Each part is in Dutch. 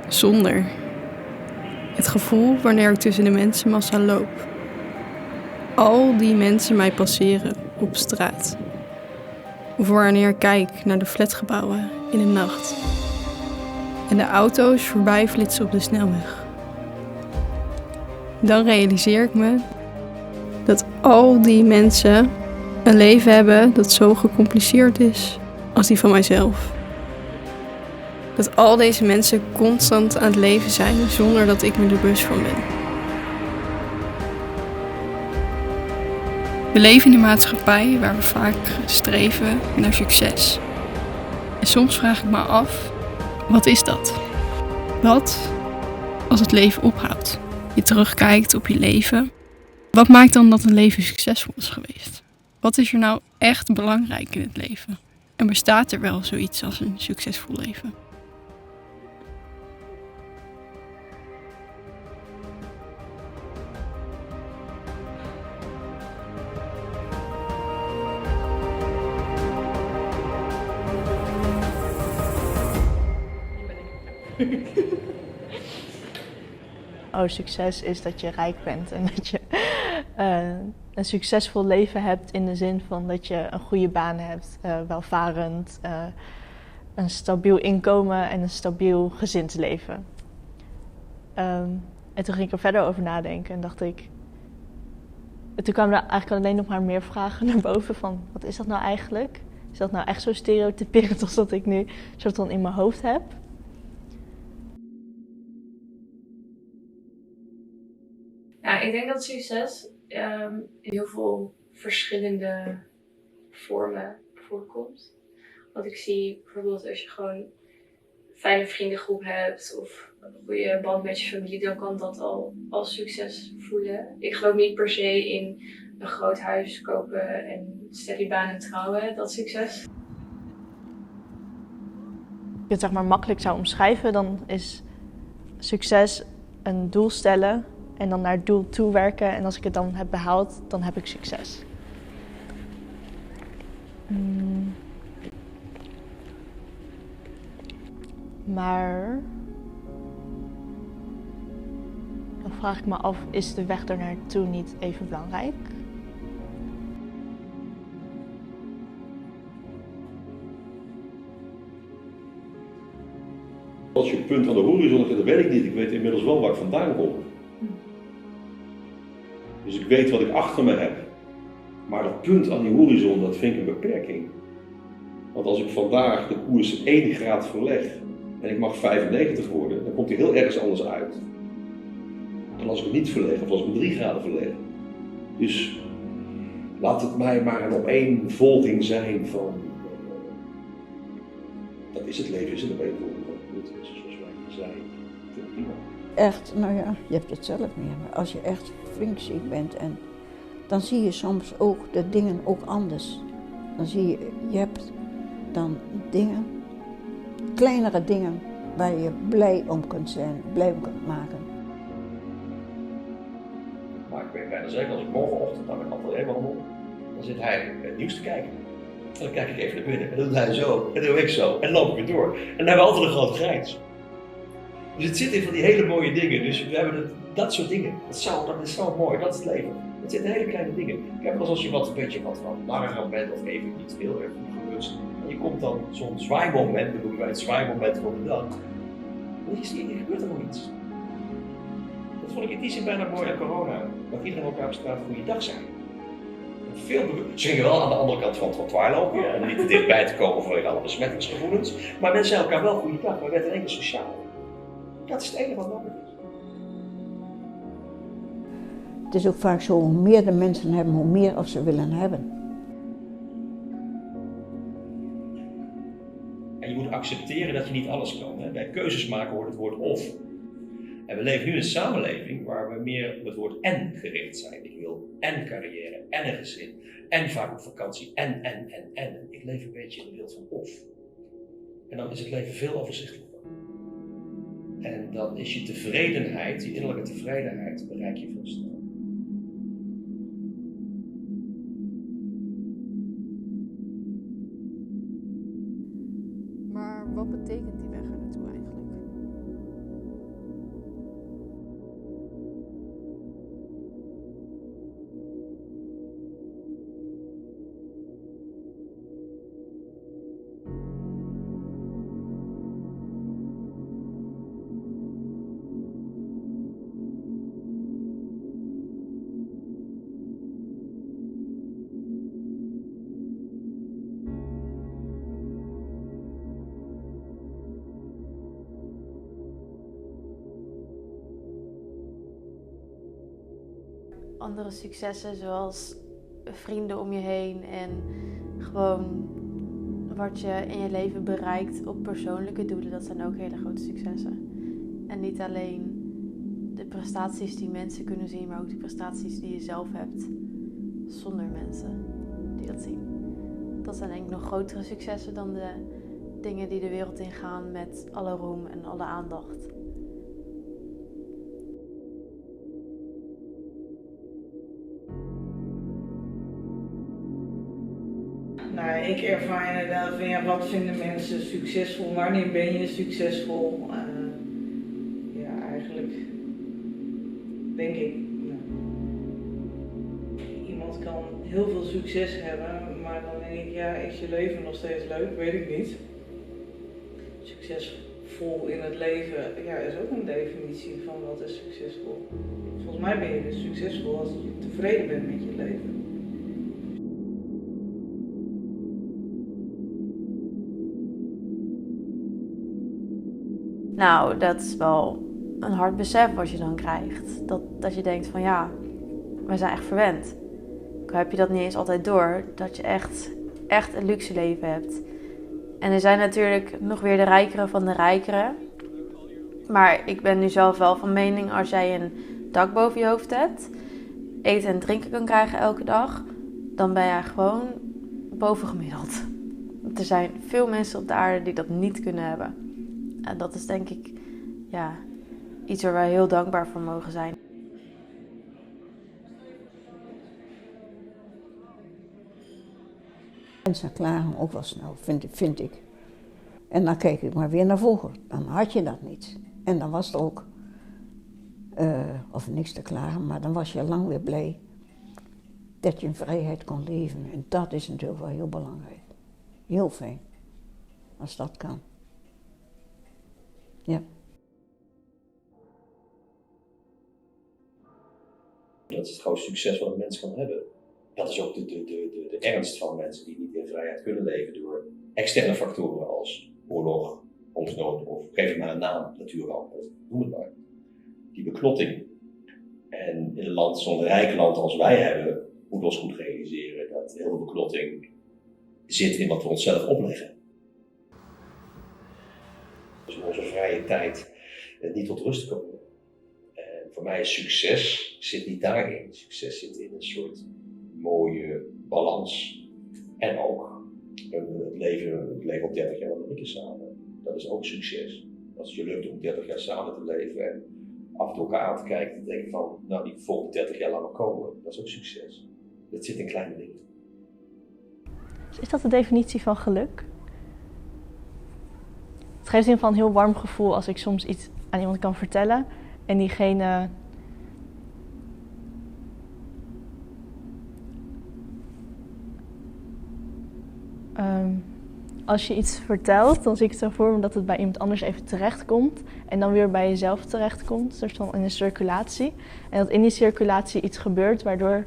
Zonder. Het gevoel wanneer ik tussen de mensenmassa loop. Al die mensen mij passeren op straat. Of wanneer ik kijk naar de flatgebouwen in de nacht. En de auto's voorbij flitsen op de snelweg. Dan realiseer ik me dat al die mensen een leven hebben dat zo gecompliceerd is als die van mijzelf. Dat al deze mensen constant aan het leven zijn zonder dat ik me er bewust van ben. We leven in een maatschappij waar we vaak streven naar succes. En soms vraag ik me af, wat is dat? Wat als het leven ophoudt? Je terugkijkt op je leven. Wat maakt dan dat een leven succesvol is geweest? Wat is er nou echt belangrijk in het leven? En bestaat er wel zoiets als een succesvol leven? Oh, succes is dat je rijk bent en dat je een succesvol leven hebt in de zin van dat je een goede baan hebt, welvarend, een stabiel inkomen en een stabiel gezinsleven. En toen ging ik er verder over nadenken en dacht ik... Toen kwamen er eigenlijk alleen nog maar meer vragen naar boven van, wat is dat nou eigenlijk? Is dat nou echt zo stereotyperend als dat ik nu soort van in mijn hoofd heb? Ja, ik denk dat succes in heel veel verschillende vormen voorkomt. Want ik zie bijvoorbeeld als je gewoon een fijne vriendengroep hebt of een goede band met je familie, dan kan dat al als succes voelen. Ik geloof niet per se in een groot huis kopen en steady baan en trouwen, dat succes. Als ik het zeg maar makkelijk zou omschrijven, dan is succes een doel stellen en dan naar het doel toe werken. En als ik het dan heb behaald, dan heb ik succes. Maar dan vraag ik me af, is de weg er naartoe niet even belangrijk? Als je punt aan de horizon hebt, dat weet ik niet. Ik weet inmiddels wel waar ik vandaan kom. Dus ik weet wat ik achter me heb. Maar dat punt aan die horizon, dat vind ik een beperking. Want als ik vandaag de koers 1 graad verleg en ik mag 95 worden, dan komt hij heel ergens anders uit. Dan als ik het niet verleg, of als ik hem 3 graden verleg. Dus laat het mij maar een opeenvolging zijn van... dat is het leven, is een opeenvolging van het zoals wij zijn. Vind ik prima. Echt, nou ja, je hebt het zelf meer. Maar als je echt flink ziek bent, en dan zie je soms ook de dingen ook anders. Dan zie je, je hebt dan dingen, kleinere dingen, waar je blij om kunt zijn, blij om kunt maken. Maar ik weet bijna zeker, als ik morgenochtend naar mijn atelier wandel, dan zit hij het nieuws te kijken. En dan kijk ik even naar binnen en dan doet hij zo, en dan doe ik zo, en dan loop ik weer door. En dan hebben we altijd een grote grijns. Dus het zit in van die hele mooie dingen, dus we hebben dat soort dingen. Dat is zo mooi, dat is het leven. Het zitten hele kleine dingen. Ik heb wel eens als je een beetje wat langer bent of even niet heel erg goed gewust. En je komt dan zo'n zwaaimoment, dat noemen wij het zwaaimoment van de dag. Dan gebeurt er nog iets. Dat vond ik in die zin bijna mooi aan corona. Dat iedereen elkaar op straat goeiedag zei. Ze gingen wel aan de andere kant van het trottoir lopen om niet te dichtbij te komen vanwege alle besmettingsgevoelens. Maar mensen zeiden elkaar wel goeiedag, maar werd in één keer sociaal. Dat is het enige wat nodig is. Het is ook vaak zo, hoe meer de mensen hebben, hoe meer als ze willen hebben. En je moet accepteren dat je niet alles kan. Hè? Bij keuzes maken hoort het woord of. En we leven nu in een samenleving waar we meer op het woord en gericht zijn. Ik wil en carrière, en een gezin, en vaak op vakantie, en. Ik leef een beetje in de wereld van of. En dan is het leven veel overzichtelijker. En dan is je tevredenheid, die innerlijke tevredenheid, bereik je veel sneller. Maar wat betekent die weg er naartoe eigenlijk? andere successen zoals vrienden om je heen en gewoon wat je in je leven bereikt op persoonlijke doelen, dat zijn ook hele grote successen. En niet alleen de prestaties die mensen kunnen zien, maar ook de prestaties die je zelf hebt zonder mensen die dat zien. Dat zijn denk ik nog grotere successen dan de dingen die de wereld ingaan met alle roem en alle aandacht. Nou, ik ervaar inderdaad van ja, wat vinden mensen succesvol? Wanneer ben je succesvol? Ja, eigenlijk denk ik, nou, iemand kan heel veel succes hebben, maar dan denk ik, ja, is je leven nog steeds leuk? Weet ik niet. Succesvol in het leven, ja, is ook een definitie van wat is succesvol. Volgens mij ben je dus succesvol als je tevreden bent met je leven. Nou, dat is wel een hard besef wat je dan krijgt. Dat je denkt van ja, we zijn echt verwend. Dan heb je dat niet eens altijd door, dat je echt een luxe leven hebt. En er zijn natuurlijk nog weer de rijkeren van de rijkeren. Maar ik ben nu zelf wel van mening, als jij een dak boven je hoofd hebt, eten en drinken kan krijgen elke dag, dan ben jij gewoon bovengemiddeld. Er zijn veel mensen op de aarde die dat niet kunnen hebben. En dat is denk ik ja, iets waar wij heel dankbaar voor mogen zijn. Mensen klagen ook wel snel, vind ik. En dan kijk ik maar weer naar vroeger. Dan had je dat niet. En dan was er ook, of niks te klagen, maar dan was je lang weer blij dat je in vrijheid kon leven. En dat is natuurlijk wel heel belangrijk. Heel fijn, als dat kan. Ja. Dat is het grootste succes wat een mens kan hebben. Dat is ook de ernst van mensen die niet in vrijheid kunnen leven door externe factoren als oorlog, hongersnood of geef het maar een naam, natuurramp, noem het maar. Die beknotting. En in een land, zo'n rijk land als wij hebben, moeten we ons goed realiseren dat heel veel beknotting zit in wat we onszelf opleggen. Dus in onze vrije tijd niet tot rust komen. En voor mij is succes zit niet daarin. Succes zit in een soort mooie balans. En ook het leven op 30 jaar met elkaar samen. Dat is ook succes. Als het je lukt om 30 jaar samen te leven en af en toe elkaar aan te kijken en te denken van, nou die volgende 30 jaar laten komen, dat is ook succes. Dat zit in kleine dingen. Is dat de definitie van geluk? Het geeft in ieder geval een heel warm gevoel als ik soms iets aan iemand kan vertellen en diegene als je iets vertelt, dan zie ik het zo voor me dat het bij iemand anders even terechtkomt en dan weer bij jezelf terechtkomt, soort van in een circulatie. En dat in die circulatie iets gebeurt waardoor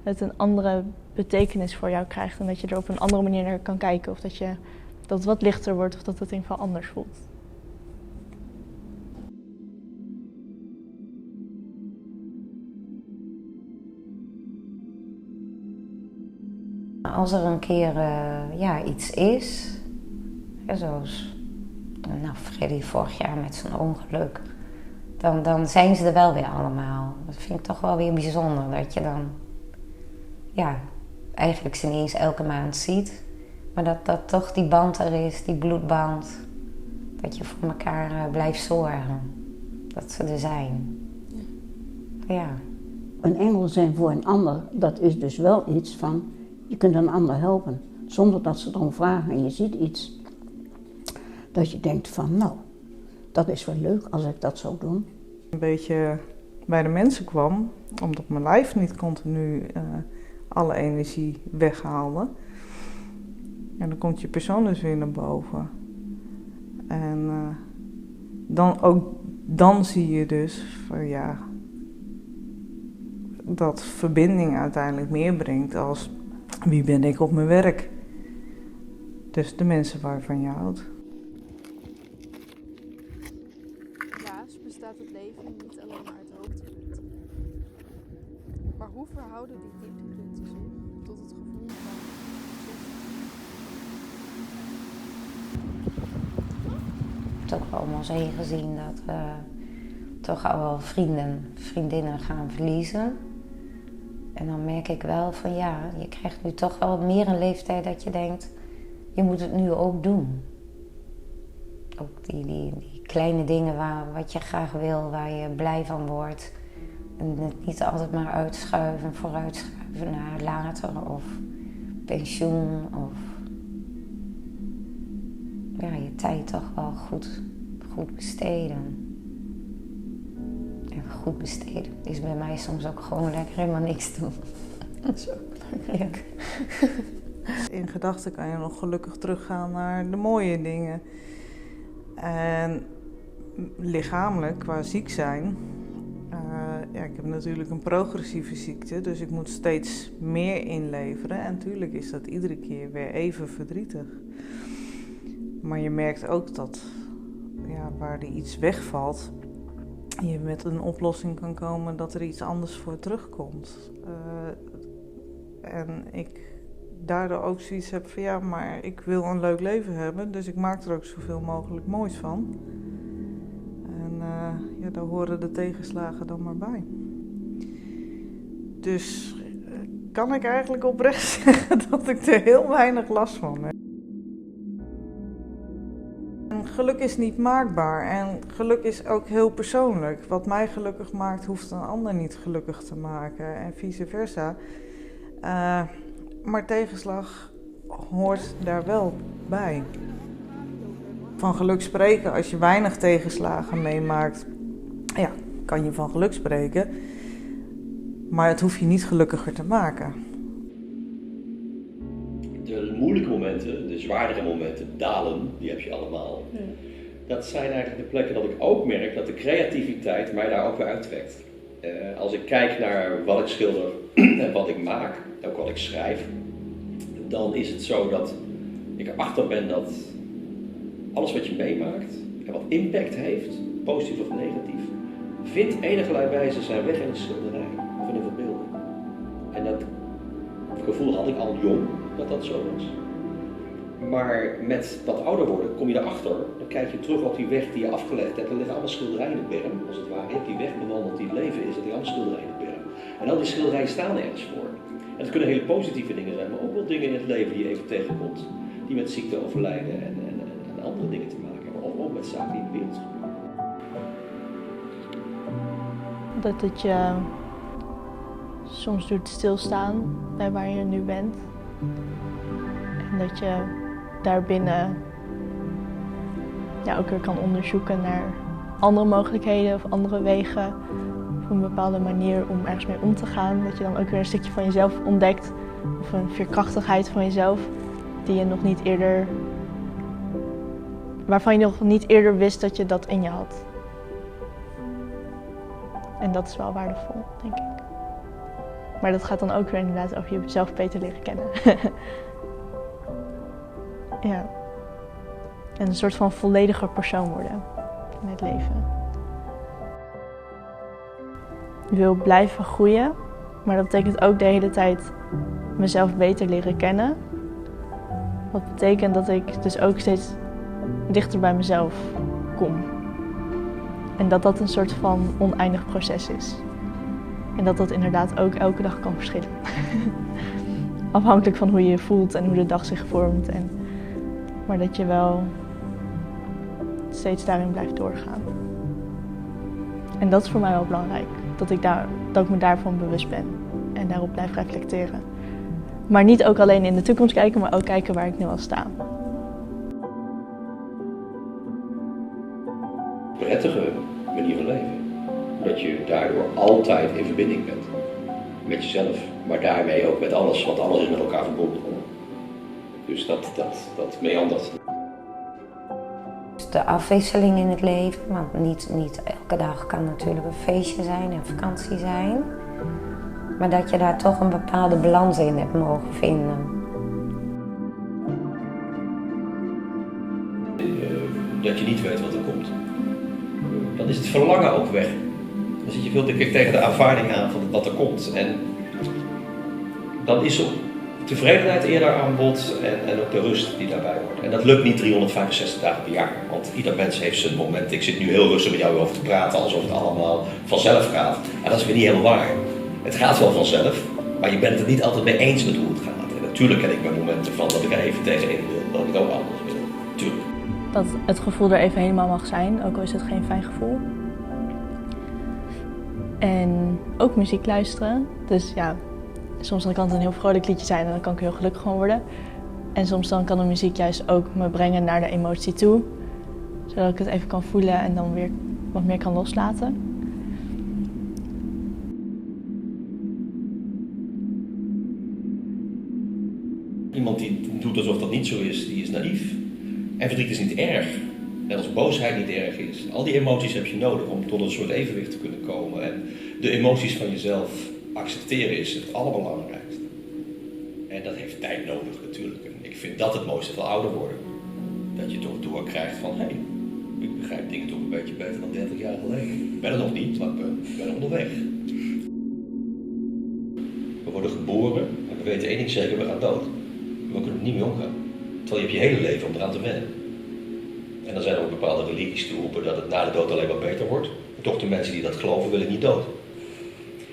het een andere betekenis voor jou krijgt en dat je er op een andere manier naar kan kijken of dat het wat lichter wordt of dat het in ieder geval anders voelt. Als er een keer iets is, zoals Freddy vorig jaar met zijn ongeluk, dan zijn ze er wel weer allemaal. Dat vind ik toch wel weer bijzonder, dat je dan eigenlijk ze niet eens elke maand ziet, maar dat toch die band er is, die bloedband, dat je voor elkaar blijft zorgen, dat ze er zijn. Ja. Een engel zijn voor een ander, dat is dus wel iets van, je kunt een ander helpen, zonder dat ze erom vragen en je ziet iets. Dat je denkt van, nou, dat is wel leuk als ik dat zou doen. Een beetje bij de mensen kwam, omdat mijn lijf niet continu alle energie weghaalde. En dan komt je persoon dus weer naar boven. En dan zie je dus van dat verbinding uiteindelijk meer brengt als wie ben ik op mijn werk. Dus de mensen waarvan je houdt. Helaas bestaat het leven niet alleen maar uit hoogtepunten. hoe verhouden die dieptepunten zich tot het gevoel van toch wel om ons heen gezien dat we toch al wel vriendinnen gaan verliezen. En dan merk ik wel van ja, je krijgt nu toch wel meer een leeftijd dat je denkt, je moet het nu ook doen. Ook die kleine dingen wat je graag wil, waar je blij van wordt. En het niet altijd maar uitschuiven, vooruitschuiven naar later of pensioen of ja, je tijd toch wel goed besteden. En goed besteden is bij mij soms ook gewoon lekker helemaal niks doen. Dat is ook belangrijk. In gedachten kan je nog gelukkig teruggaan naar de mooie dingen. En lichamelijk, qua ziek zijn, ja, ik heb natuurlijk een progressieve ziekte, dus ik moet steeds meer inleveren. En natuurlijk is dat iedere keer weer even verdrietig. Maar je merkt ook dat ja, waar er iets wegvalt, je met een oplossing kan komen dat er iets anders voor terugkomt. En ik daardoor ook zoiets heb van ja, maar ik wil een leuk leven hebben, dus ik maak er ook zoveel mogelijk moois van. En ja, daar horen de tegenslagen dan maar bij. Dus kan ik eigenlijk oprecht zeggen dat ik er heel weinig last van heb. En geluk is niet maakbaar en geluk is ook heel persoonlijk. Wat mij gelukkig maakt, hoeft een ander niet gelukkig te maken en vice versa. Maar tegenslag hoort daar wel bij. Van geluk spreken, als je weinig tegenslagen meemaakt, ja, kan je van geluk spreken. Maar het hoeft je niet gelukkiger te maken. De moeilijke momenten, de zwaardere momenten, dalen, die heb je allemaal. Ja. Dat zijn eigenlijk de plekken dat ik ook merk dat de creativiteit mij daar ook weer uittrekt. Als ik kijk naar wat ik schilder en wat ik maak, ook wat ik schrijf, dan is het zo dat ik erachter ben dat alles wat je meemaakt en wat impact heeft, positief of negatief, vindt enigerlei wijze zijn weg in een schilderij of in een verbeelding. En dat gevoel had ik al jong, dat zo was. Maar met dat ouder worden kom je erachter, dan kijk je terug op die weg die je afgelegd hebt. Er liggen allemaal schilderijen in de berm, als het ware. Je hebt die weg bewandeld die het leven is, dat die allemaal schilderijen in de berm. En al die schilderijen staan ergens voor. En het kunnen hele positieve dingen zijn, maar ook wel dingen in het leven die je even tegenkomt. Die met ziekte, overlijden en andere dingen te maken hebben. Of ook met zaken die in de wereld gebeuren. Dat het je soms doet stilstaan bij waar je nu bent. En dat je daarbinnen ja, ook weer kan onderzoeken naar andere mogelijkheden of andere wegen. Of een bepaalde manier om ergens mee om te gaan. Dat je dan ook weer een stukje van jezelf ontdekt. Of een veerkrachtigheid van jezelf die je nog niet eerder, waarvan je nog niet eerder wist dat je dat in je had. En dat is wel waardevol, denk ik. Maar dat gaat dan ook weer inderdaad over jezelf beter leren kennen. Ja. En een soort van vollediger persoon worden in het leven. Ik wil blijven groeien, maar dat betekent ook de hele tijd mezelf beter leren kennen. Wat betekent dat ik dus ook steeds dichter bij mezelf kom. En dat dat een soort van oneindig proces is. En dat dat inderdaad ook elke dag kan verschillen. Afhankelijk van hoe je je voelt en hoe de dag zich vormt. Maar dat je wel steeds daarin blijft doorgaan. En dat is voor mij wel belangrijk. Dat ik me daarvan bewust ben. En daarop blijf reflecteren. Maar niet ook alleen in de toekomst kijken, maar ook kijken waar ik nu al sta. Prettige manier van leven. Dat je daardoor altijd in verbinding bent. Met jezelf, maar daarmee ook met alles, want alles is met elkaar verbonden. Dus dat meandert. De afwisseling in het leven, want niet elke dag kan natuurlijk een feestje zijn en vakantie zijn. Maar dat je daar toch een bepaalde balans in hebt mogen vinden. Dat je niet weet wat er komt. Dan is het verlangen ook weg. Dan zit je veel te tegen de aanvaarding aan van wat er komt. En dan is ook tevredenheid eerder aan bod en ook de rust die daarbij hoort. En dat lukt niet 365 dagen per jaar, want ieder mens heeft zijn moment. Ik zit nu heel rustig met jou over te praten, alsof het allemaal vanzelf gaat. En dat is weer niet helemaal waar. Het gaat wel vanzelf, maar je bent het er niet altijd mee eens met hoe het gaat. En natuurlijk ken ik mijn momenten van dat ik er even tegenin wil, dat ik het ook anders wil. Tuurlijk. Dat het gevoel er even helemaal mag zijn, ook al is het geen fijn gevoel. En ook muziek luisteren. Dus ja, soms dan kan het een heel vrolijk liedje zijn en dan kan ik heel gelukkig van worden. En soms dan kan de muziek juist ook me brengen naar de emotie toe. Zodat ik het even kan voelen en dan weer wat meer kan loslaten. Iemand die doet alsof dat niet zo is, die is naïef. En verdriet is niet erg. Net als boosheid niet erg is. Al die emoties heb je nodig om tot een soort evenwicht te kunnen komen. En de emoties van jezelf accepteren is het allerbelangrijkste. En dat heeft tijd nodig natuurlijk. En ik vind dat het mooiste van ouder worden. Dat je toch doorkrijgt van, hé, ik begrijp dingen toch een beetje beter dan 30 jaar geleden. Ik ben er nog niet, maar ik ben er onderweg. We worden geboren en we weten één ding zeker, we gaan dood. We kunnen er niet mee omgaan. Terwijl je hebt je hele leven om eraan te wennen. En dan zijn er ook bepaalde religies te roepen dat het na de dood alleen maar beter wordt. En toch de mensen die dat geloven willen niet dood.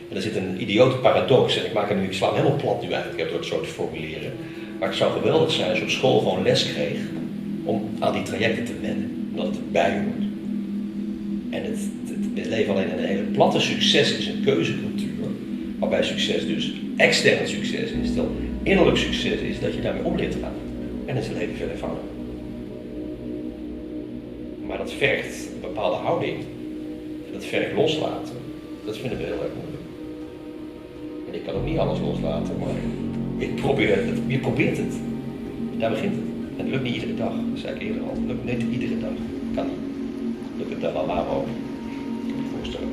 En er zit een idiote paradox. En ik sla hem helemaal plat nu eigenlijk door het zo te formuleren. Maar het zou geweldig zijn als je op school gewoon les kreeg om aan die trajecten te wennen. Omdat het erbij hoort. En het leven alleen in een hele platte succes is een keuzecultuur. Waarbij succes dus extern succes is. Terwijl innerlijk succes is dat je daarmee om leert te gaan. En dat is het leven veel eenvoudiger. Maar dat vergt een bepaalde houding. Dat vergt loslaten. Dat vinden we heel erg moeilijk. En ik kan ook niet alles loslaten, maar ik probeer het. Je probeert het. Daar begint het. En het lukt niet iedere dag. Dat zei ik eerder al. Het lukt niet iedere dag. Kan niet. Lukt het dan wel maar ook. Ik kan me voorstellen.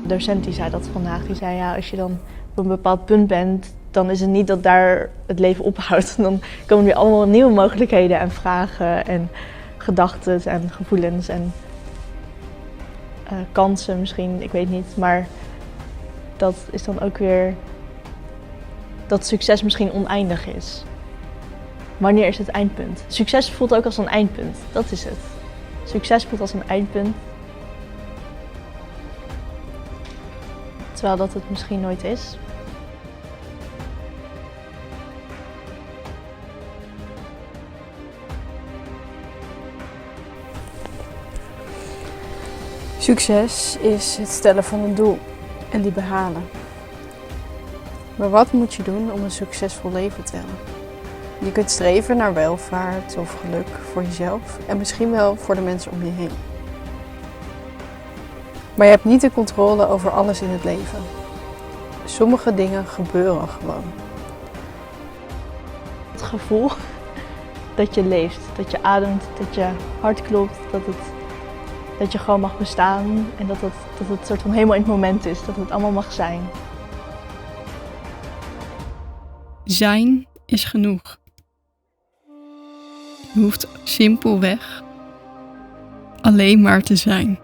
De docent die zei dat vandaag. Die zei ja, als je dan op een bepaald punt bent, dan is het niet dat daar het leven ophoudt. Dan komen er weer allemaal nieuwe mogelijkheden en vragen en gedachten en gevoelens en kansen misschien, ik weet niet. Maar dat is dan ook weer dat succes misschien oneindig is. Wanneer is het eindpunt? Succes voelt ook als een eindpunt, dat is het. Succes voelt als een eindpunt. Terwijl dat het misschien nooit is. Succes is het stellen van een doel en die behalen. Maar wat moet je doen om een succesvol leven te hebben? Je kunt streven naar welvaart of geluk voor jezelf en misschien wel voor de mensen om je heen. Maar je hebt niet de controle over alles in het leven. Sommige dingen gebeuren gewoon. Het gevoel dat je leeft, dat je ademt, dat je hart klopt, dat je gewoon mag bestaan en dat het soort van helemaal in het moment is, dat het allemaal mag zijn. Zijn is genoeg. Je hoeft simpelweg alleen maar te zijn.